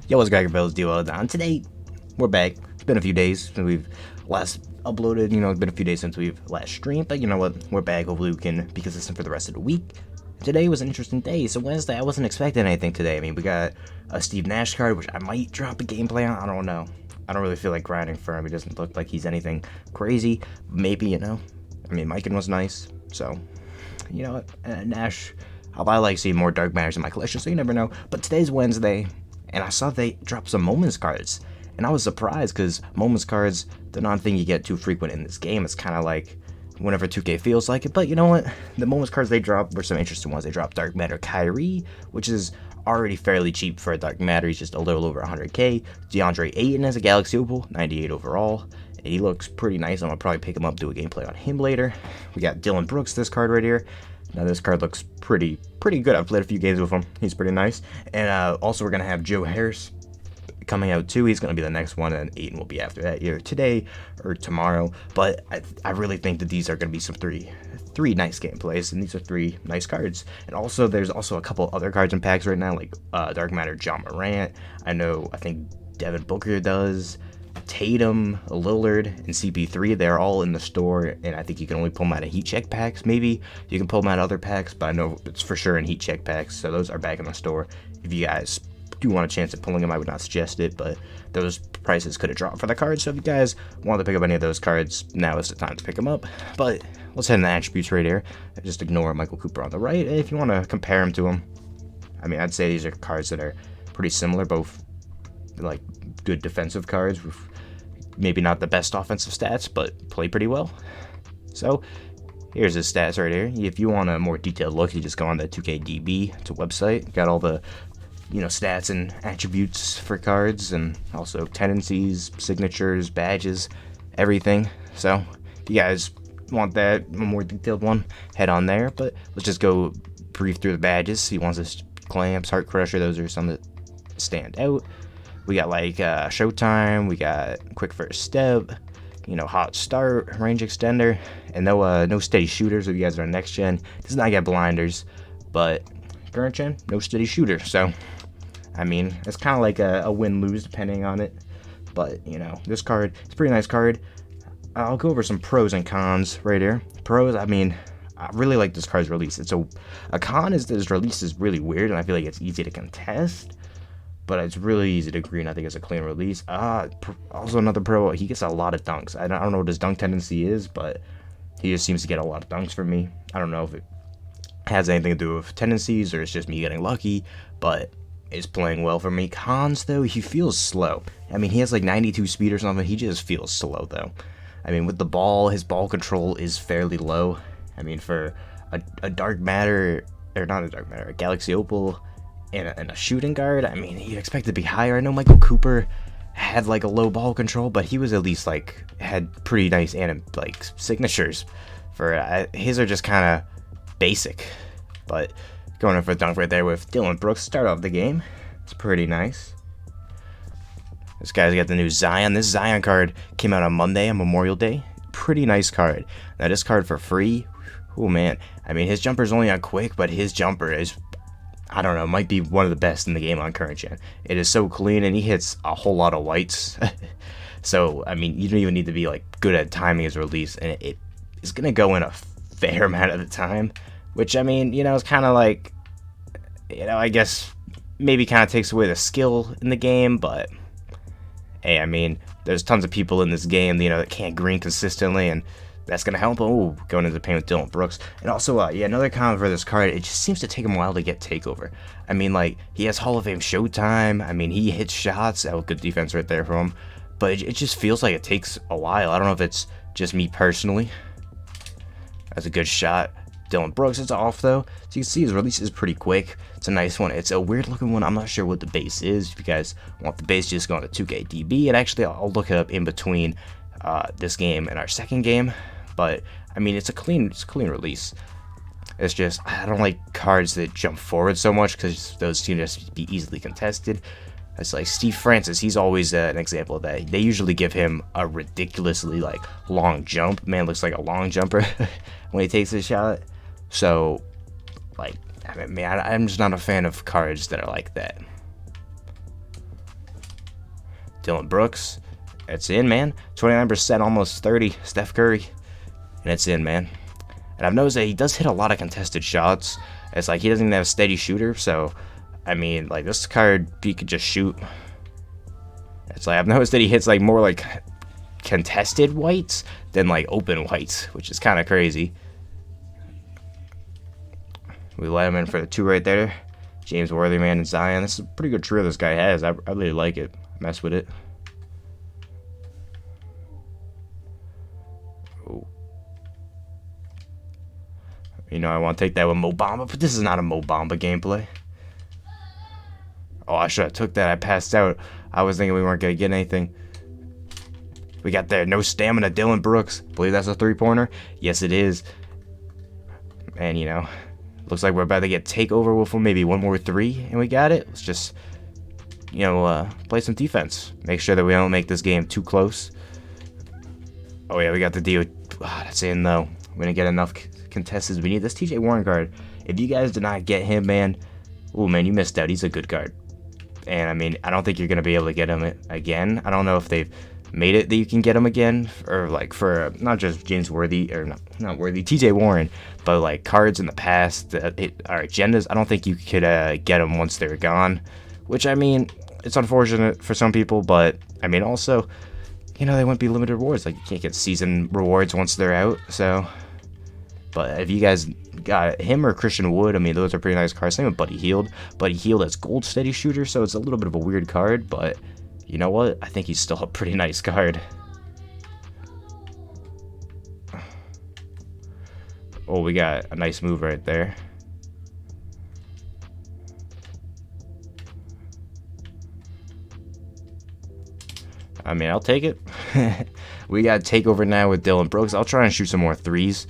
Yo, what's cracking, fellas? Dillon. Today, we're back. It's been a few days since we've last uploaded. It's been a few days since we've last streamed, but you know what? We're back. Hopefully, we can be consistent for the rest of the week. Today was an interesting day. So Wednesday, I wasn't expecting anything today. I mean, we got a Steve Nash card, which I might drop a gameplay on. I don't know. I don't really feel like grinding for him. He doesn't look like he's anything crazy. Maybe, I mean, Mikan was nice. So, you know what? Nash, I like seeing more Dark Matters in my collection, so you never know. But today's Wednesday, and I saw they dropped some Moments cards. And I was surprised because Moments cards, they're not a thing you get too frequent in this game. It's kind of like whenever 2K feels like it. But you know what? The Moments cards they dropped were some interesting ones. They dropped Dark Matter Kyrie, which is already fairly cheap for a Dark Matter. He's just a little over 100k. DeAndre Ayton as a Galaxy Opal, 98 overall. And he looks pretty nice. I'm going to probably pick him up, do a gameplay on him later. We got Dillon Brooks, this card right here. Now this card looks pretty good. I've played a few games with him. He's pretty nice. And also we're going to have Joe Harris coming out too. He's going to be the next one, and Ayton will be after that, either today or tomorrow. But I really think that these are going to be some three nice gameplays, and these are three nice cards. And also there's also a couple other cards in packs right now, like Dark Matter John Morant. I think Devin Booker does. Tatum, Lillard, and CP3, they're all in the store, and I think you can only pull them out of heat check packs. Maybe you can pull them out of other packs, but I know it's for sure in heat check packs, so those are back in the store. If you guys do want a chance at pulling them, I would not suggest it, but those prices could have dropped for the cards, so if you guys want to pick up any of those cards, now is the time to pick them up. But let's head into the attributes right here. Just ignore Michael Cooper on the right. If you want to compare them to him, I mean, I'd say these are cards that are pretty similar, both like good defensive cards with maybe not the best offensive stats, but play pretty well. So here's his stats right here. If you want a more detailed look, you just go on the 2KDB. It's a website. Got all the stats and attributes for cards, and also tendencies, signatures, badges, everything. So if you guys want that, a more detailed one, head on there. But let's just go brief through the badges. He wants us clamps, heart crusher. Those are some that stand out. We got like Showtime, we got Quick First Step, Hot Start, Range Extender, and no Steady Shooters. If you guys are on Next Gen, does not get blinders, but current gen, no Steady Shooter. So, I mean, it's kind of like a win-lose depending on it. But, this card, it's a pretty nice card. I'll go over some pros and cons right here. Pros, I mean, I really like this card's release. A con is that his release is really weird, and I feel like it's easy to contest. But it's really easy to green. I think it's a clean release. Also another pro, he gets a lot of dunks. I don't know what his dunk tendency is, but he just seems to get a lot of dunks for me. I don't know if it has anything to do with tendencies or it's just me getting lucky, but it's playing well for me. Cons, though, he feels slow. I mean, he has like 92 speed or something. He just feels slow, though. I mean, with the ball, his ball control is fairly low. I mean, for a Dark Matter, or not a Dark Matter, a Galaxy Opal, and a shooting guard, I mean, you'd expect it to be higher. I know Michael Cooper had like a low ball control, but he was at least like had pretty nice like signatures. For his are just kind of basic. But going in for a dunk right there with Dillon Brooks, start off the game. It's pretty nice. This guy's got the new Zion. This Zion card came out on Monday on Memorial Day. Pretty nice card. Now this card for free, oh man. I mean, his jumper's only on quick, but his jumper is, I don't know, might be one of the best in the game on current gen. It is so clean, and he hits a whole lot of whites. So, I mean, you don't even need to be like good at timing his release, and it is going to go in a fair amount of the time, which, I mean, it's kind of like, I guess maybe kind of takes away the skill in the game, but hey, I mean, there's tons of people in this game, that can't green consistently, and that's going to help. Oh, going into the paint with Dillon Brooks. And also, another comment for this card, it just seems to take him a while to get takeover. I mean, like, he has Hall of Fame Showtime. I mean, he hits shots. That was good defense right there from him. But it just feels like it takes a while. I don't know if it's just me personally. That's a good shot. Dillon Brooks, it's off, though. So you can see his release is pretty quick. It's a nice one. It's a weird-looking one. I'm not sure what the base is. If you guys want the base, just go on to 2KDB. And actually, I'll look it up in between this game and our second game. But I mean, it's a clean release. It's just, I don't like cards that jump forward so much because those seem to just be easily contested. It's like Steve Francis, he's always an example of that. They usually give him a ridiculously like long jump. Man looks like a long jumper when he takes his shot. So like, I mean, I'm just not a fan of cards that are like that. Dillon Brooks. It's in, man. 29%, almost 30. Steph Curry. And it's in, man. And I've noticed that he does hit a lot of contested shots. It's like he doesn't even have a steady shooter. So, I mean, like, this card, he could just shoot. It's like, I've noticed that he hits, like, more, like, contested whites than, like, open whites, which is kind of crazy. We let him in for the 2 right there. James Worthy, man, and Zion. This is a pretty good trio this guy has. I really like it. Mess with it. Oh. You know, I want to take that with Mo Bamba, but this is not a Mo Bamba gameplay. Oh, I should have took that. I passed out. I was thinking we weren't going to get anything. We got there. No stamina. Dillon Brooks. Believe that's a 3-pointer? Yes, it is. And, you know, looks like we're about to get takeover with him. Maybe one more 3, and we got it. Let's just, you know, play some defense. Make sure that we don't make this game too close. Oh, yeah, we got the deal. That's in, though. We're going to get enough contestants. We need this TJ Warren card. If you guys did not get him, man, oh, man, you missed out. He's a good card. And, I mean, I don't think you're going to be able to get him again. I don't know if they've made it that you can get him again, or, like, for not just James Worthy, or not Worthy, TJ Warren, but, like, cards in the past, our agendas, I don't think you could get them once they're gone. Which, I mean, it's unfortunate for some people, but, I mean, also, you know, they wouldn't be limited rewards. Like, you can't get season rewards once they're out, so. But if you guys got him or Christian Wood, I mean, those are pretty nice cards. Same with Buddy Hield. Buddy Hield as gold steady shooter, so it's a little bit of a weird card, but you know what? I think he's still a pretty nice card. Oh, we got a nice move right there. I mean, I'll take it. We got takeover now with Dillon Brooks. I'll try and shoot some more 3s.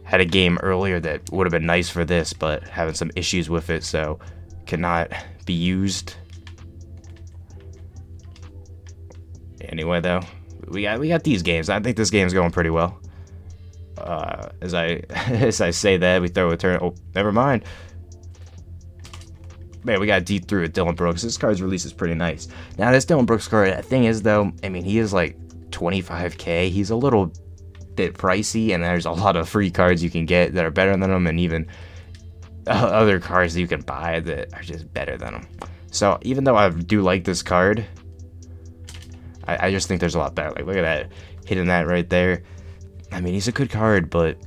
Had a game earlier that would have been nice for this, but having some issues with it, so cannot be used. Anyway, though, we got these games. I think this game's going pretty well. As I say that, we throw a turn. Oh, never mind. Man, we got deep through with Dillon Brooks. This card's release is pretty nice. Now, this Dillon Brooks card, the thing is, though, I mean, he is like 25k. He's a little bit pricey, and there's a lot of free cards you can get that are better than him, and even other cards that you can buy that are just better than him. So, even though I do like this card, I just think there's a lot better. Like, look at that. Hitting that right there. I mean, he's a good card, but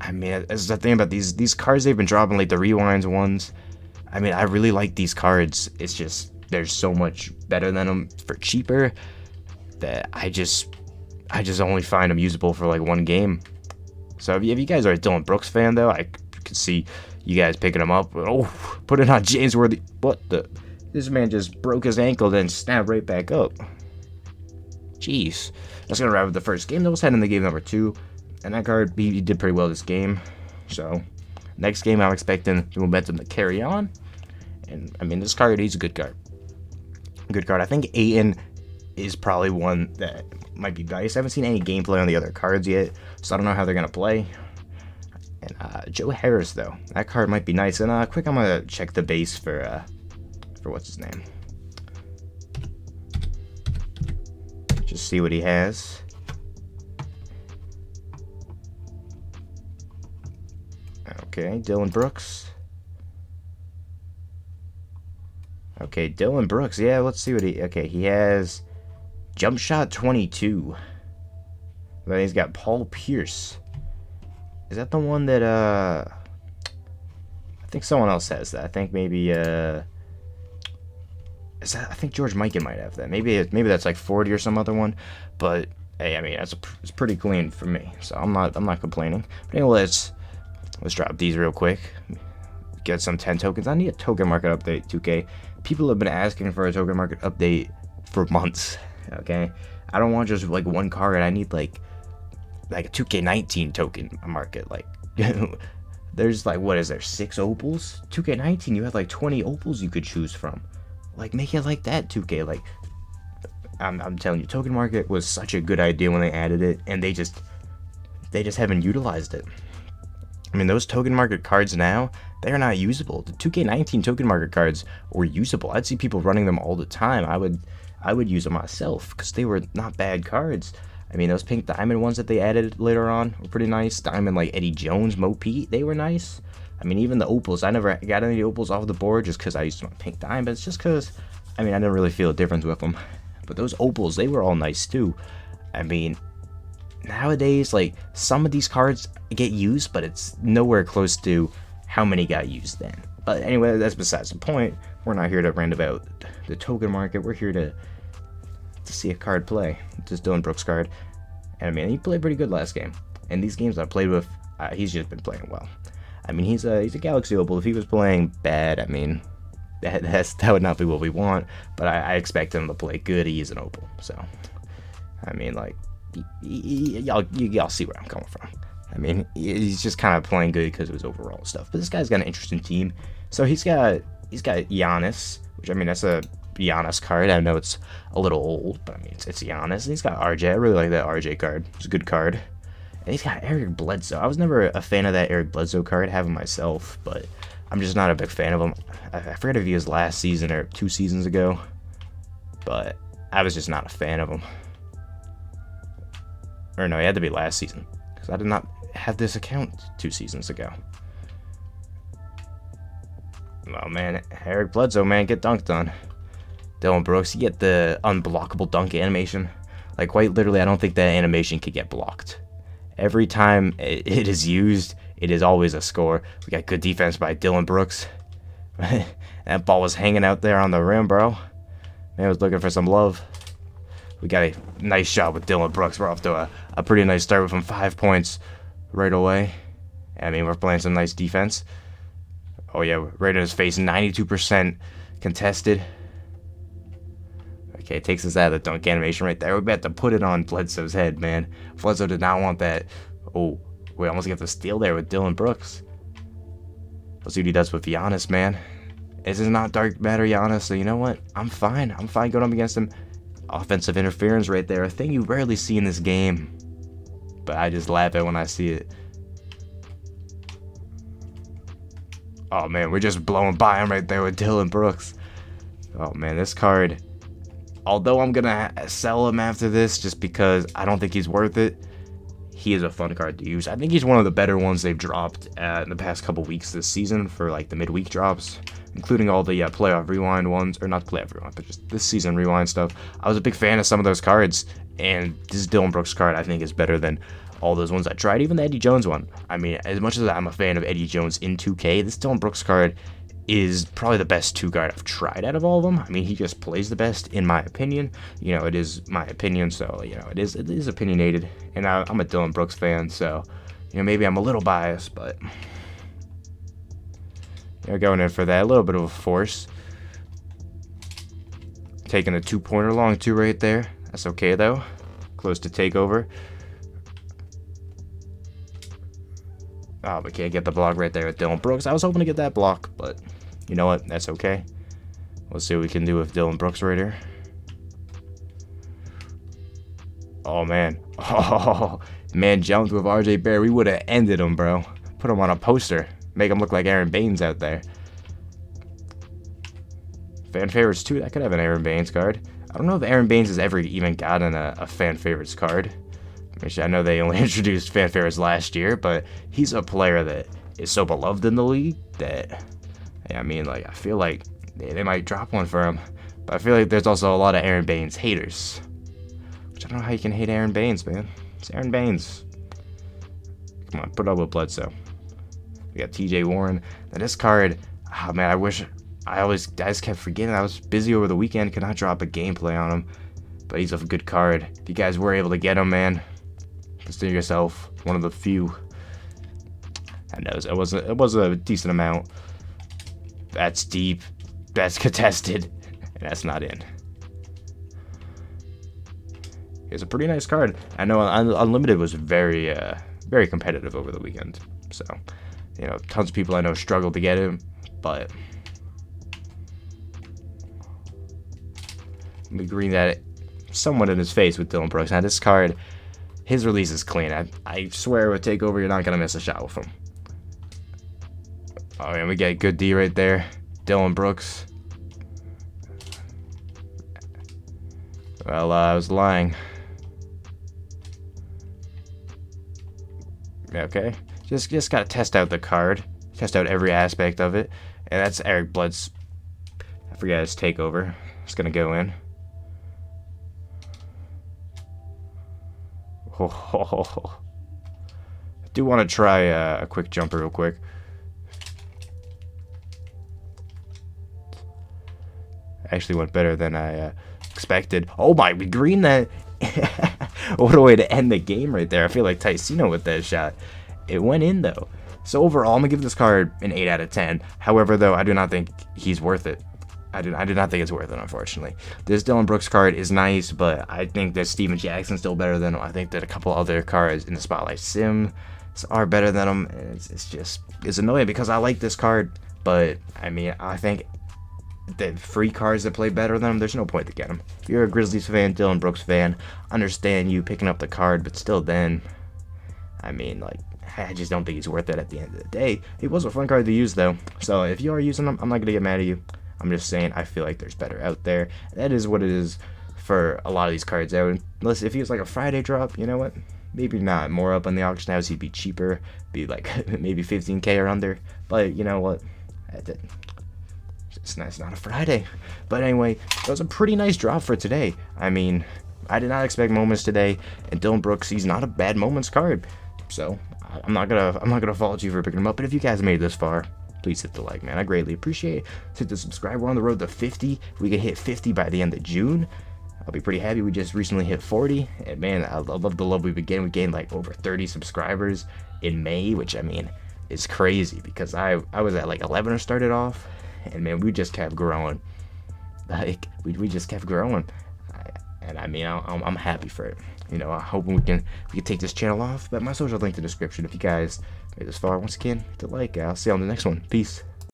I mean, that's the thing about these cards they've been dropping, like the rewinds ones. I mean, I really like these cards. It's just there's so much better than them for cheaper that I just only find them usable for like one game. So if you guys are a Dillon Brooks fan, though, I could see you guys picking him up. Oh, put it on James Worthy. What the? This man just broke his ankle, then snapped right back up. Jeez. That's going to wrap up the first game. Then we'll head into game number 2. And that card, he did pretty well this game. So, next game, I'm expecting the momentum to carry on. And, I mean, this card, he's a good card. Good card. I think Ayton is probably one that might be nice. I haven't seen any gameplay on the other cards yet, so I don't know how they're going to play. And Joe Harris, though. That card might be nice. And quick, I'm going to check the base for what's his name. Just see what he has. Okay, Dillon Brooks. Okay, Dillon Brooks. Yeah, let's see what he... Okay, he has jump shot 22. Then he's got Paul Pierce. Is that the one that, I think someone else has that. I think maybe, I think George Mikan might have that. Maybe that's like 40 or some other one. But hey, I mean, it's pretty clean for me, so I'm not complaining. But anyway, let's drop these real quick. Get some 10 tokens. I need a token market update. 2K. People have been asking for a token market update for months. Okay, I don't want just like one card. I need like a 2K19 token market. Like, there's like, what is there, 6 opals? 2K19, you had like 20 opals you could choose from. Like, make it like that, 2K. Like, I'm telling you, token market was such a good idea when they added it, and they just haven't utilized it. I mean, those token market cards now, they're not usable. The 2K19 token market cards were usable. I'd see people running them all the time. I I would use them myself because they were not bad cards. I mean, those pink diamond ones that they added later on were pretty nice. Diamond like Eddie Jones, Mo Pete, they were nice. I mean, even the opals, I never got any opals off the board just because I used my pink diamonds. Just because, I mean, I didn't really feel a difference with them. But those opals, they were all nice too. I mean, nowadays, like, some of these cards get used, but it's nowhere close to how many got used then. But anyway, that's besides the point. We're not here to rant about the token market. We're here to see a card play. This Dillon Brooks card. And I mean, he played pretty good last game. And these games I played with, he's just been playing well. I mean, he's a Galaxy Opal. If he was playing bad, I mean, that would not be what we want. But I expect him to play good. He is an Opal. So, I mean, like, y'all see where I'm coming from. I mean, he's just kind of playing good because of his overall stuff. But this guy's got an interesting team. So he's got Giannis, which, I mean, that's a Giannis card. I know it's a little old, but I mean, it's Giannis. And he's got RJ. I really like that RJ card. It's a good card. And he's got Eric Bledsoe. I was never a fan of that Eric Bledsoe card, having myself, but I'm just not a big fan of him. I forget if he was last season or 2 seasons ago, but I was just not a fan of him. Or no, he had to be last season, because I did not have this account 2 seasons ago. Oh man, Eric Bledsoe, man, get dunked on. Dillon Brooks, you get the unblockable dunk animation. Like, quite literally, I don't think that animation could get blocked. Every time it is used, it is always a score. We got good defense by Dillon Brooks. That ball was hanging out there on the rim, bro. Man was looking for some love. We got a nice shot with Dillon Brooks. We're off to a pretty nice start with him. 5 points right away. I mean, we're playing some nice defense. Oh, yeah, right in his face. 92% contested. Okay, it takes us out of the dunk animation right there. We're about to put it on Bledsoe's head, man. Bledsoe did not want that. Oh, we almost get the steal there with Dillon Brooks. Let's see what he does with Giannis, man. This is not dark matter Giannis, so you know what? I'm fine. I'm fine going up against him. Offensive interference right there. A thing you rarely see in this game. But I just laugh at when I see it. Oh, man, we're just blowing by him right there with Dillon Brooks. Oh, man, this card... Although I'm going to sell him after this just because I don't think he's worth it, he is a fun card to use. I think he's one of the better ones they've dropped in the past couple weeks this season for like the midweek drops, including all the playoff rewind ones, or not playoff rewind, but just this season rewind stuff. I was a big fan of some of those cards, and this Dillon Brooks card I think is better than all those ones I tried, even the Eddie Jones one. I mean, as much as I'm a fan of Eddie Jones in 2K, this Dillon Brooks card is probably the best 2 guard I've tried out of all of them. I mean, he just plays the best, in my opinion. You know, it is my opinion, so, you know, it is opinionated. And I'm a Dillon Brooks fan, so, you know, maybe I'm a little biased, but... They're going in for that. A little bit of a force. Taking a 2-pointer long 2 right there. That's okay, though. Close to takeover. Oh, we can't get the block right there with Dillon Brooks. I was hoping to get that block, but you know what? That's okay. Let's see what we can do with Dillon Brooks right here. Oh, man. Oh, man jumped with RJ Bear. We would have ended him, bro. Put him on a poster. Make him look like Aaron Baines out there. Fan favorites, too. That could have an Aaron Baines card. I don't know if Aaron Baines has ever even gotten a fan favorites card. I know they only introduced fan favorites last year, but he's a player that is so beloved in the league that, I mean, like, I feel like they might drop one for him. But I feel like there's also a lot of Aaron Baines haters. Which I don't know how you can hate Aaron Baines, man. It's Aaron Baines. Come on, put up with Bledsoe. We got TJ Warren. Now this card, oh man, I just kept forgetting. I was busy over the weekend, could not drop a gameplay on him. But he's a good card. If you guys were able to get him, man, consider yourself one of the few. I know it was a decent amount. That's deep. That's contested. And that's not in. It's a pretty nice card. I know Unlimited was very competitive over the weekend. So, you know, tons of people I know struggled to get him, but we green that somewhat in his face with Dillon Brooks. Now this card, his release is clean. I swear with Takeover, you're not gonna miss a shot with him. Oh man, we get good D right there. Dillon Brooks. Well, I was lying. Okay. Just gotta test out the card. Test out every aspect of it. And that's Eric Blood's, I forget his takeover. It's gonna go in. Oh. I do want to try a quick jumper real quick. Actually went better than I expected. Oh my, we green that. What a way to end the game right there. I feel like Ticino with that shot. It went in though. So overall, I'm gonna give this card an 8 out of 10. However, though, I do not think he's worth it. I do not think it's worth it, unfortunately. This Dillon Brooks card is nice, but I think that Steven Jackson's still better than him. I think that a couple other cards in the Spotlight Sim are better than him. And it's annoying because I like this card, but I mean, I think the free cards that play better than him, there's no point to get them. If you're a Grizzlies fan, Dillon Brooks fan, understand you picking up the card, but still then, I mean, like, I just don't think he's worth it at the end of the day. He was a fun card to use, though. So if you are using him, I'm not going to get mad at you. I'm just saying I feel like there's better out there. That is what it is for a lot of these cards out. Unless if he was like a Friday drop, you know what? Maybe not. More up on the auction house, he'd be cheaper. Be like maybe 15K or under. But you know what? It's not a Friday. But anyway, it was a pretty nice drop for today. I mean, I did not expect moments today, and Dillon Brooks, he's not a bad moments card. So I'm not gonna fault you for picking him up. But if you guys made it this far, please hit the like, man. I greatly appreciate it. Hit the subscribe. We're on the road to 50. If we can hit 50 by the end of June, I'll be pretty happy. We just recently hit 40, and man, I love the love we've been getting. We gained like over 30 subscribers in May, which I mean is crazy because I was at like 11 or started off, and man, we just kept growing. Like we just kept growing, and I mean I'm happy for it. You know, I hope we can take this channel off. But my social link in the description. If you guys made this far, once again, hit the like. I'll see you on the next one. Peace.